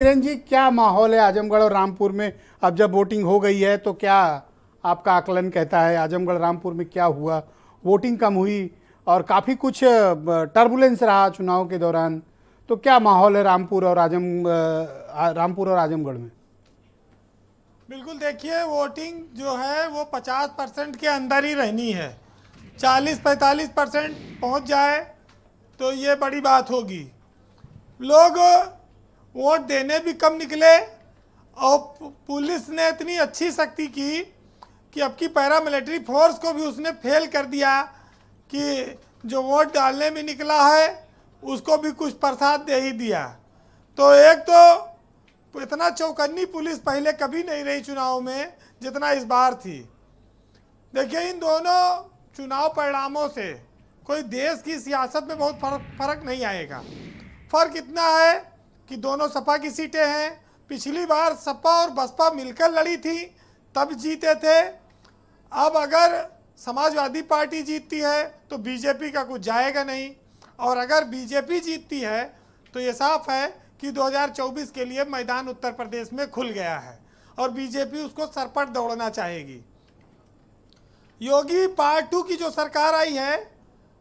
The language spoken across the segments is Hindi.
किरण जी, क्या माहौल है आजमगढ़ और रामपुर में? अब जब वोटिंग हो गई है तो क्या आपका आकलन कहता है आजमगढ़ रामपुर में क्या हुआ? वोटिंग कम हुई और काफ़ी कुछ टर्बुलेंस रहा चुनाव के दौरान। तो क्या माहौल है रामपुर और आजमगढ़ में? बिल्कुल, देखिए वोटिंग जो है वो 50% के अंदर ही रहनी है। 40-45% पहुंच जाए तो ये बड़ी बात होगी। लोग वोट देने भी कम निकले और पुलिस ने इतनी अच्छी सख्ती की कि अब की पैरामिलिट्री फोर्स को भी उसने फेल कर दिया कि जो वोट डालने में निकला है उसको भी कुछ प्रसाद दे ही दिया। तो एक तो इतना चौकन्नी पुलिस पहले कभी नहीं रही चुनाव में जितना इस बार थी। देखिए, इन दोनों चुनाव परिणामों से कोई देश की सियासत में बहुत फर्क नहीं आएगा। फर्क इतना है कि दोनों सपा की सीटें हैं। पिछली बार सपा और बसपा मिलकर लड़ी थी, तब जीते थे। अब अगर समाजवादी पार्टी जीतती है तो बीजेपी का कुछ जाएगा नहीं, और अगर बीजेपी जीतती है तो ये साफ है कि 2024 के लिए मैदान उत्तर प्रदेश में खुल गया है और बीजेपी उसको सरपट दौड़ना चाहेगी। योगी पार्ट 2 की जो सरकार आई है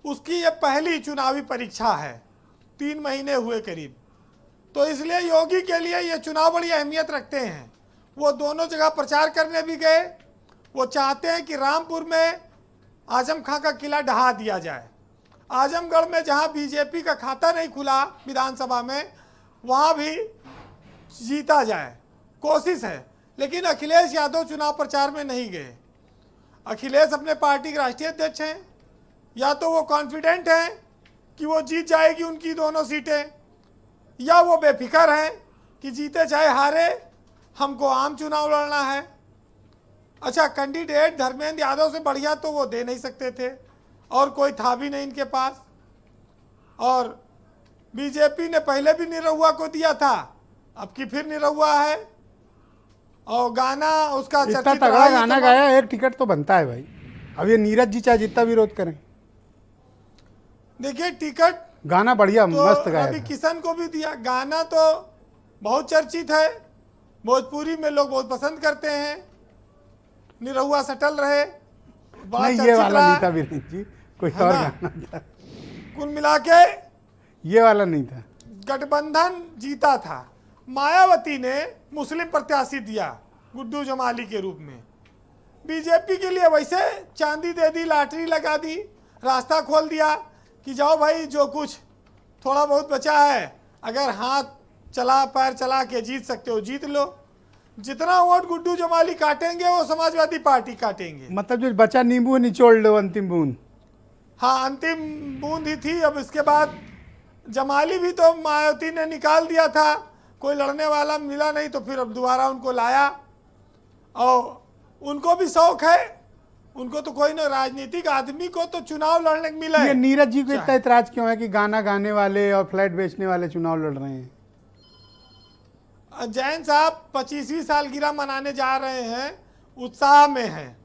उसकी ये पहली चुनावी परीक्षा है, 3 महीने हुए करीब। तो इसलिए योगी के लिए ये चुनाव बड़ी अहमियत रखते हैं। वो दोनों जगह प्रचार करने भी गए। वो चाहते हैं कि रामपुर में आजम खां का किला ढहा दिया जाए। आजमगढ़ में जहां बीजेपी का खाता नहीं खुला विधानसभा में, वहां भी जीता जाए, कोशिश है। लेकिन अखिलेश यादव चुनाव प्रचार में नहीं गए। अखिलेश अपने पार्टी के राष्ट्रीय अध्यक्ष हैं, या तो वो कॉन्फिडेंट हैं कि वो जीत जाएगी उनकी दोनों सीटें, या वो बेफिक्र हैं कि जीते चाहे हारे, हमको आम चुनाव लड़ना है। अच्छा, कैंडिडेट धर्मेंद्र यादव से बढ़िया तो वो दे नहीं सकते थे और कोई था भी नहीं इनके पास। और बीजेपी ने पहले भी निरहुआ को दिया था, अब की फिर निरहुआ है। और गाना उसका इतना तगड़ा गाना गाया, एक टिकट तो बनता है भाई। अब ये नीरज जी चाहे जितना विरोध करें, देखिए टिकट गाना बढ़िया तो मस्त गाया रवि था। किशन को भी दिया। गाना तो बहुत चर्चित है, भोजपुरी में लोग बहुत पसंद करते हैं। निरहुआ सटल रहे, बड़ा नहीं, ये चर्चित वाला रहा, नहीं था वीरेंद्र जी, कोई है और ना? गाना था। कुल मिला के ये वाला नहीं था। गठबंधन जीता था। मायावती ने मुस्लिम प्रत्याशी दिया गुड्डू जमाली के रूप में। बीजेपी के लिए वैसे चांदी दे दी, लॉटरी लगा दी, रास्ता खोल दिया कि जाओ भाई, जो कुछ थोड़ा बहुत बचा है, अगर हाथ चला पैर चला के जीत सकते हो जीत लो। जितना वोट गुड्डू जमाली काटेंगे वो समाजवादी पार्टी काटेंगे। मतलब जो बचा नींबू निचोड़ लो, अंतिम बूंद। हाँ, अंतिम बूंद ही थी। अब इसके बाद जमाली भी तो मायावती ने निकाल दिया था, कोई लड़ने वाला मिला नहीं, तो फिर अब दोबारा उनको लाया। और उनको भी शौक है, उनको तो कोई ना, राजनीतिक आदमी को तो चुनाव लड़ने को मिला ये है। नीरज जी को इतना इतराज क्यों है कि गाना गाने वाले और फ्लैट बेचने वाले चुनाव लड़ रहे हैं? जैन साहब 25वीं सालगिरह मनाने जा रहे हैं, उत्साह में हैं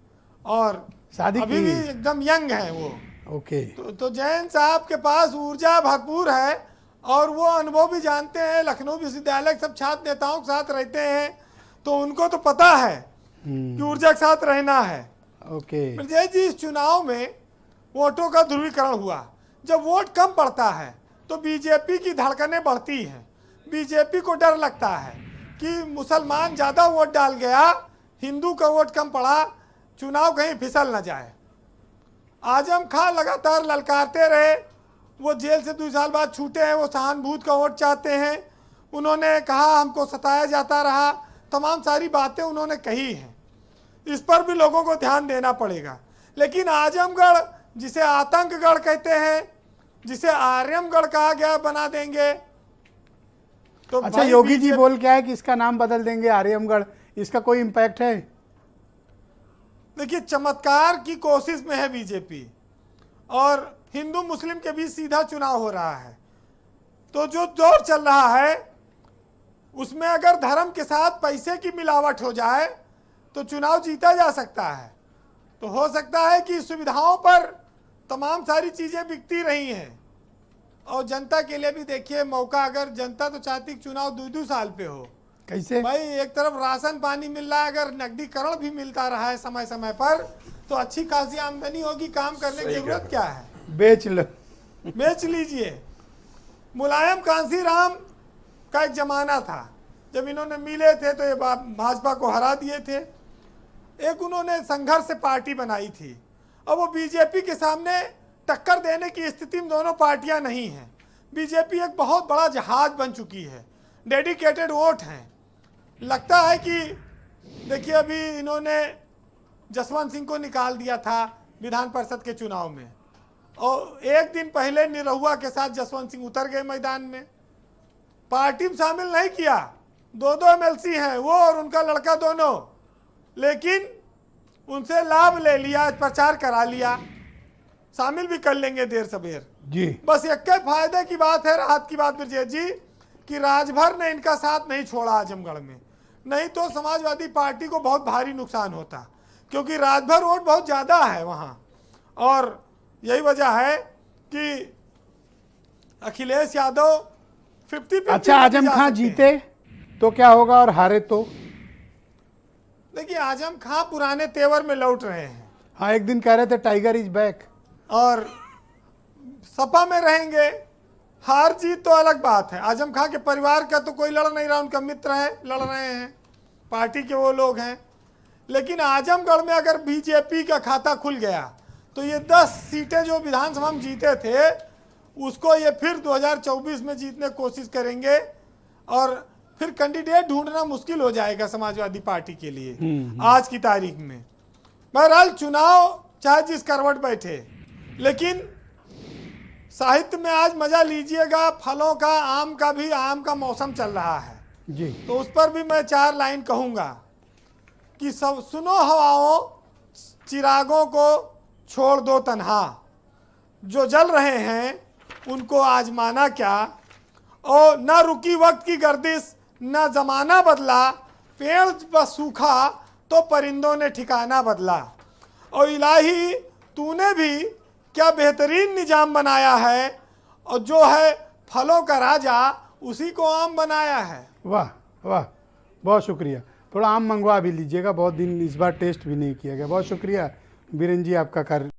और शादी अभी की? भी एकदम यंग हैं वो। ओके। तो जैन साहब के पास ऊर्जा भरपूर है और वो अनुभव भी जानते हैं। लखनऊ विश्वविद्यालय के सब छात्र नेताओं के साथ रहते हैं, तो उनको तो पता है कि ऊर्जा के साथ रहना है। ओके। ब्रजेश जी, इस चुनाव में वोटों का ध्रुवीकरण हुआ। जब वोट कम पड़ता है तो बीजेपी की धड़कनें बढ़ती हैं। बीजेपी को डर लगता है कि मुसलमान ज़्यादा वोट डाल गया, हिंदू का वोट कम पड़ा, चुनाव कहीं फिसल न जाए। आजम खां लगातार ललकारते रहे। वो जेल से 2 साल बाद छूटे हैं, वो सहानुभूति का वोट चाहते हैं। उन्होंने कहा हमको सताया जाता रहा, तमाम सारी बातें उन्होंने कही हैं। इस पर भी लोगों को ध्यान देना पड़ेगा। लेकिन आजमगढ़, जिसे आतंकगढ़ कहते हैं, जिसे आर्यमगढ़ कहा गया, बना देंगे तो अच्छा, योगी जी बोल क्या है कि इसका नाम बदल देंगे आर्यमगढ़, इसका कोई इम्पैक्ट है? देखिए, चमत्कार की कोशिश में है बीजेपी, और हिंदू मुस्लिम के बीच सीधा चुनाव हो रहा है। तो जो दौर चल रहा है उसमें अगर धर्म के साथ पैसे की मिलावट हो जाए तो चुनाव जीता जा सकता है। तो हो सकता है कि सुविधाओं पर तमाम सारी चीज़ें बिकती रही हैं, और जनता के लिए भी देखिए मौका, अगर जनता तो चाहती कि चुनाव 2-2 साल पे हो। कैसे? भाई एक तरफ राशन पानी मिल रहा है, अगर नकदीकरण भी मिलता रहा है समय समय पर तो अच्छी खासी आमदनी होगी, काम करने की जरूरत क्या है? बेच लो। बेच लीजिए। मुलायम कांसीराम का एक जमाना था जब इन्होंने मिले थे तो ये भाजपा को हरा दिए थे। एक उन्होंने संघर्ष से पार्टी बनाई थी, अब वो बीजेपी के सामने टक्कर देने की स्थिति में दोनों पार्टियां नहीं हैं। बीजेपी एक बहुत बड़ा जहाज बन चुकी है, डेडिकेटेड वोट हैं। लगता है कि देखिए अभी इन्होंने जसवंत सिंह को निकाल दिया था विधान परिषद के चुनाव में, और एक दिन पहले निरहुआ के साथ जसवंत सिंह उतर गए मैदान में, पार्टी में शामिल नहीं किया। 2-2 एमएलसी हैं वो और उनका लड़का दोनों, लेकिन उनसे लाभ ले लिया, प्रचार करा लिया, शामिल भी कर लेंगे देर सबेर जी। बस एक के फायदे की बात है, राहत की बात ब्रजेश जी, कि राजभर ने इनका साथ नहीं छोड़ा आजमगढ़ में, नहीं तो समाजवादी पार्टी को बहुत भारी नुकसान होता, क्योंकि राजभर वोट बहुत ज़्यादा है वहाँ। और यही वजह है कि अखिलेश यादव 50-50। अच्छा, आजम खां जीते तो क्या होगा और हारे तो? देखिए आजम खां पुराने तेवर में लौट रहे हैं। हाँ, एक दिन कह रहे थे टाइगर इज बैक, और सपा में रहेंगे। हार जीत तो अलग बात है, आजम खां के परिवार का तो कोई लड़ नहीं रहा, उनका मित्र है, लड़ रहे हैं, पार्टी के वो लोग हैं। लेकिन आजमगढ़ में अगर बीजेपी का खाता खुल गया तो ये 10 सीटें जो विधानसभा में जीते थे उसको ये फिर 2024 में जीतने की कोशिश करेंगे, और फिर कैंडिडेट ढूंढना मुश्किल हो जाएगा समाजवादी पार्टी के लिए आज की तारीख में। बहरहाल चुनाव चाहे जिस करवट बैठे, लेकिन साहित्य में आज मजा लीजिएगा फलों का, आम का भी, आम का मौसम चल रहा है जी। तो उस पर भी मैं 4 लाइन कहूँगा कि सब सुनो हवाओं, चिरागों को छोड़ दो तन्हा, जो जल रहे हैं उनको आजमाना क्या, और न रुकी वक्त की गर्दिश न जमाना बदला, पेड़ बस सूखा तो परिंदों ने ठिकाना बदला। और इलाही तूने भी क्या बेहतरीन निजाम बनाया है, और जो है फलों का राजा उसी को आम बनाया है। वाह वाह, बहुत शुक्रिया। थोड़ा आम मंगवा भी लीजिएगा, बहुत दिन इस बार टेस्ट भी नहीं किया गया। बहुत शुक्रिया बीरेन जी, आपका कार्य